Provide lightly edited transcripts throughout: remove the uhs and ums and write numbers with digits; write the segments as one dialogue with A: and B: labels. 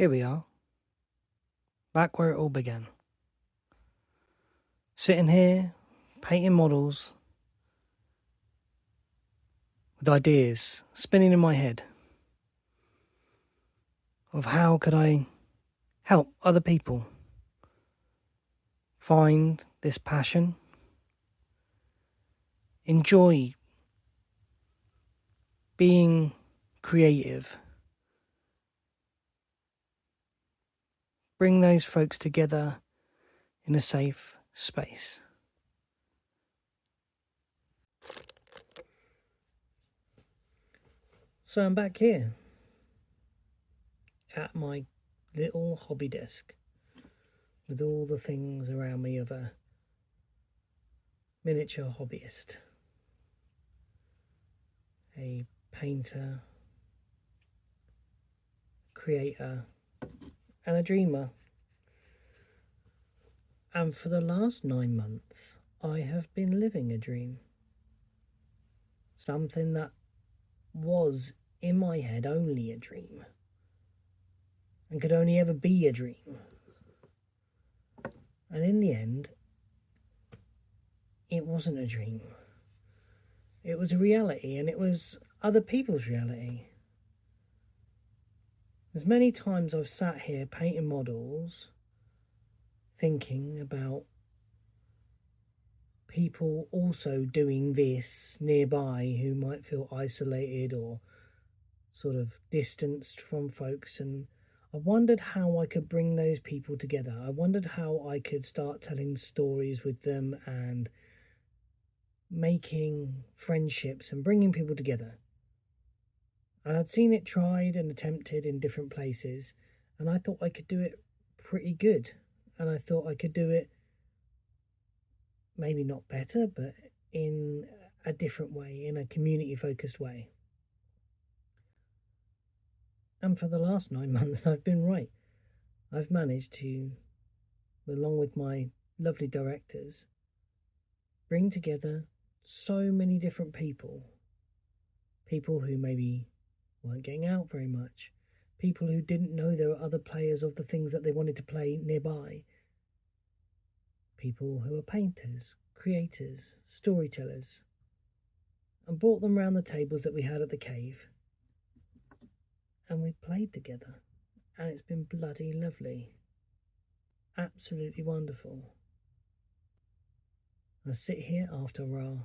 A: Here we are, back where it all began. Sitting here, painting models, with ideas spinning in my head of how could I help other people find this passion, enjoy being creative, bring those folks together in a safe space. So I'm back here at my little hobby desk with all the things around me of a miniature hobbyist, a painter, creator, and a dreamer. And for the last 9 months, I have been living a dream. Something that was in my head only a dream and could only ever be a dream. And in the end, it wasn't a dream. It was a reality, and it was other people's reality. As many times I've sat here painting models, thinking about people also doing this nearby who might feel isolated or sort of distanced from folks, and I wondered how I could bring those people together. I wondered how I could start telling stories with them and making friendships and bringing people together. And I'd seen it tried and attempted in different places, and I thought I could do it pretty good. And I thought I could do it maybe not better, but in a different way, in a community focused way. And for the last 9 months, I've been right. I've managed to, along with my lovely directors, bring together so many different people. People who maybe weren't getting out very much. People who didn't know there were other players of the things that they wanted to play nearby. People who are painters, creators, storytellers. And brought them round the tables that we had at the cave. And we played together. And it's been bloody lovely. Absolutely wonderful. I sit here after our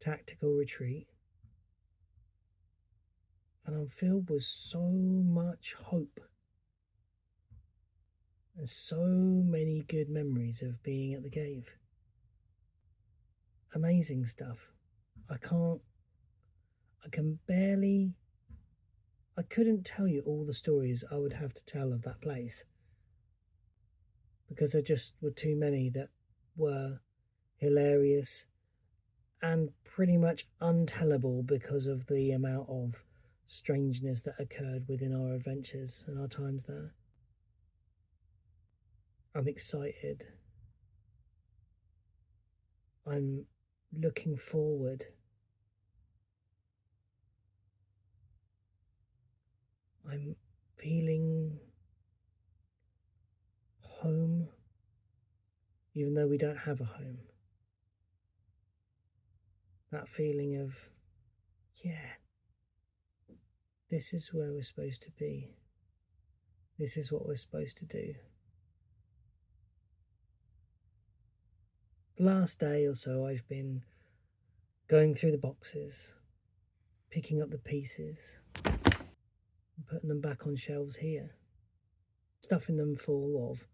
A: tactical retreat, and I'm filled with so much hope and so many good memories of being at the cave. Amazing stuff. I couldn't tell you all the stories I would have to tell of that place, because there just were too many that were hilarious and pretty much untellable because of the amount of strangeness that occurred within our adventures and our times there. I'm excited. I'm looking forward. I'm feeling home, even though we don't have a home. That feeling of, yeah, this is where we're supposed to be. This is what we're supposed to do. The last day or so, I've been going through the boxes, picking up the pieces, and putting them back on shelves here, stuffing them full of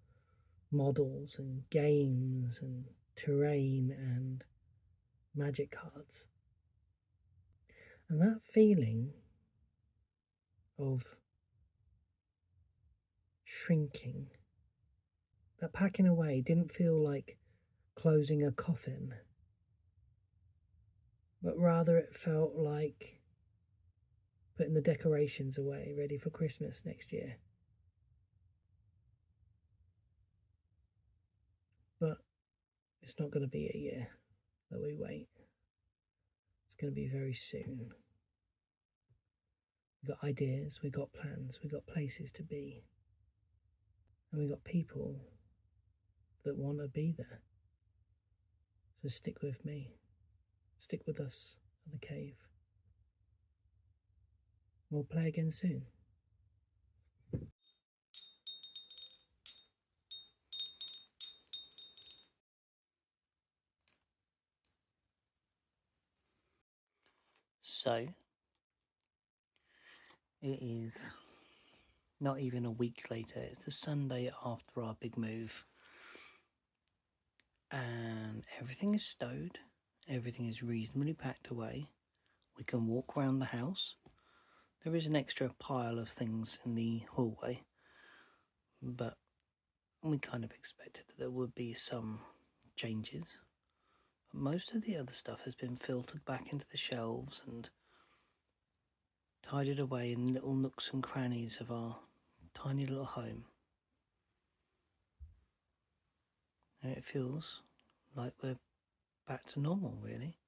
A: models and games and terrain and magic cards. And that feeling of shrinking, that packing away, didn't feel like closing a coffin, but rather it felt like putting the decorations away, ready for Christmas next year. But it's not going to be a year that we wait. It's going to be very soon. We've got ideas, we've got plans, we've got places to be. And we got people that want to be there. So stick with me. Stick with us at the cave. We'll play again soon. So, it is not even a week later. It's the Sunday after our big move. And everything is stowed. Everything is reasonably packed away. We can walk around the house. There is an extra pile of things in the hallway, but we kind of expected that there would be some changes. But most of the other stuff has been filtered back into the shelves and tidied away in little nooks and crannies of our tiny little home. And it feels like we're back to normal, really.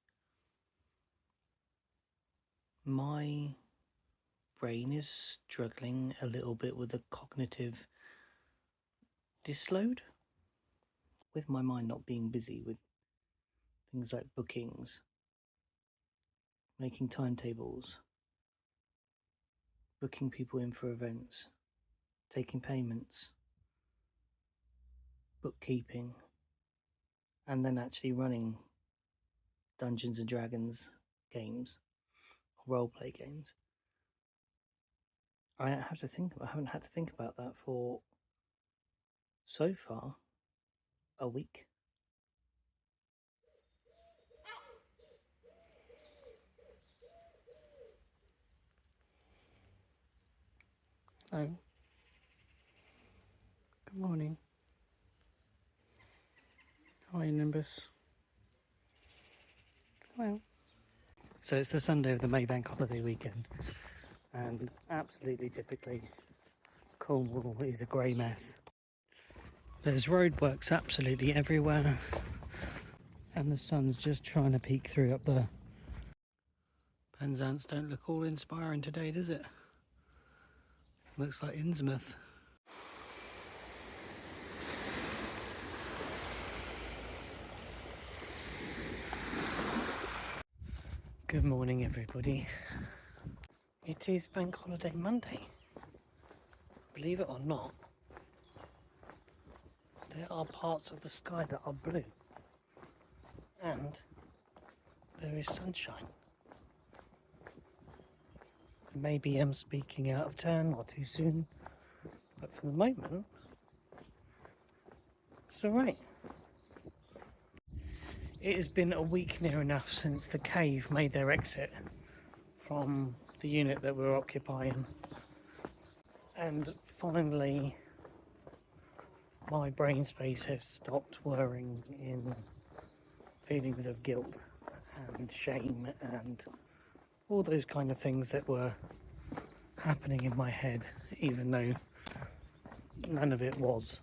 A: My brain is struggling a little bit with the cognitive disload, with my mind not being busy with things like bookings, making timetables, booking people in for events, taking payments, bookkeeping, and then actually running Dungeons and Dragons games, roleplay games. I haven't had to think about that for so far a week. Hello. Good morning. How are you, Nimbus? Hello. So it's the Sunday of the Maybank holiday weekend, and absolutely typically, Cornwall is a grey mess. There's roadworks absolutely everywhere, and the sun's just trying to peek through up there. Penzance don't look all inspiring today, does it? Looks like Innsmouth. Good morning, everybody. It is Bank Holiday Monday. Believe it or not, there are parts of the sky that are blue, and there is sunshine. Maybe I'm speaking out of turn or too soon, but for the moment, it's alright. It has been a week near enough since the cave made their exit from the unit that we're occupying, and finally my brain space has stopped whirring in feelings of guilt and shame and all those kind of things that were happening in my head, even though none of it was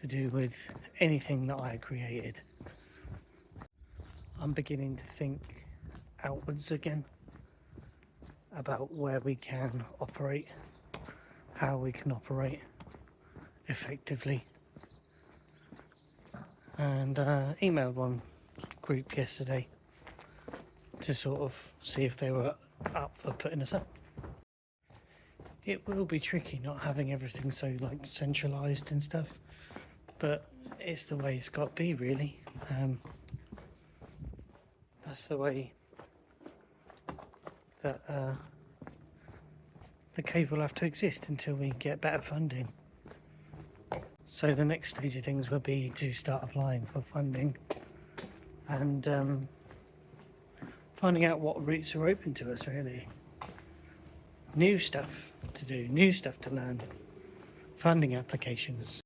A: to do with anything that I created. I'm beginning to think outwards again about where we can operate, how we can operate effectively, and emailed one group yesterday to sort of see if they were up for putting us up. It will be tricky not having everything so like centralised and stuff, but it's the way it's got to be, really. That's the way that the cave will have to exist until we get better funding. So the next stage of things will be to start applying for funding and finding out what routes are open to us, really. New stuff to do, new stuff to learn, funding applications.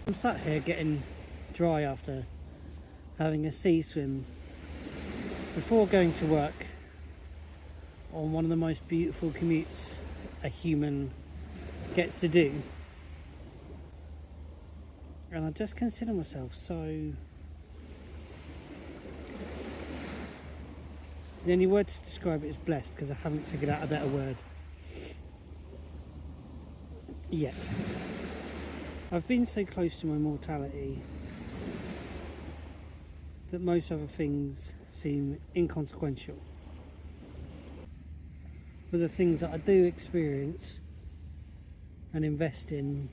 A: I'm sat here getting dry after having a sea swim before going to work on one of the most beautiful commutes a human gets to do. And I just consider myself so... The only word to describe it is blessed, because I haven't figured out a better word yet. I've been so close to my mortality that most other things seem inconsequential. But the things that I do experience and invest in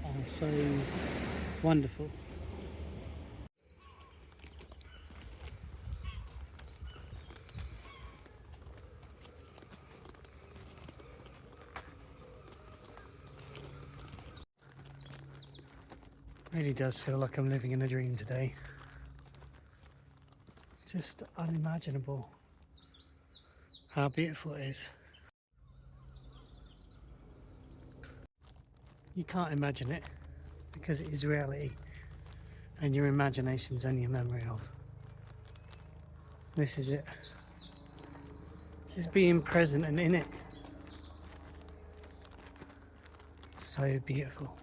A: are so wonderful. It really does feel like I'm living in a dream today. Just unimaginable how beautiful it is. You can't imagine it because it is reality, and your imagination is only a memory of. This is it. This is being present and in it. So beautiful.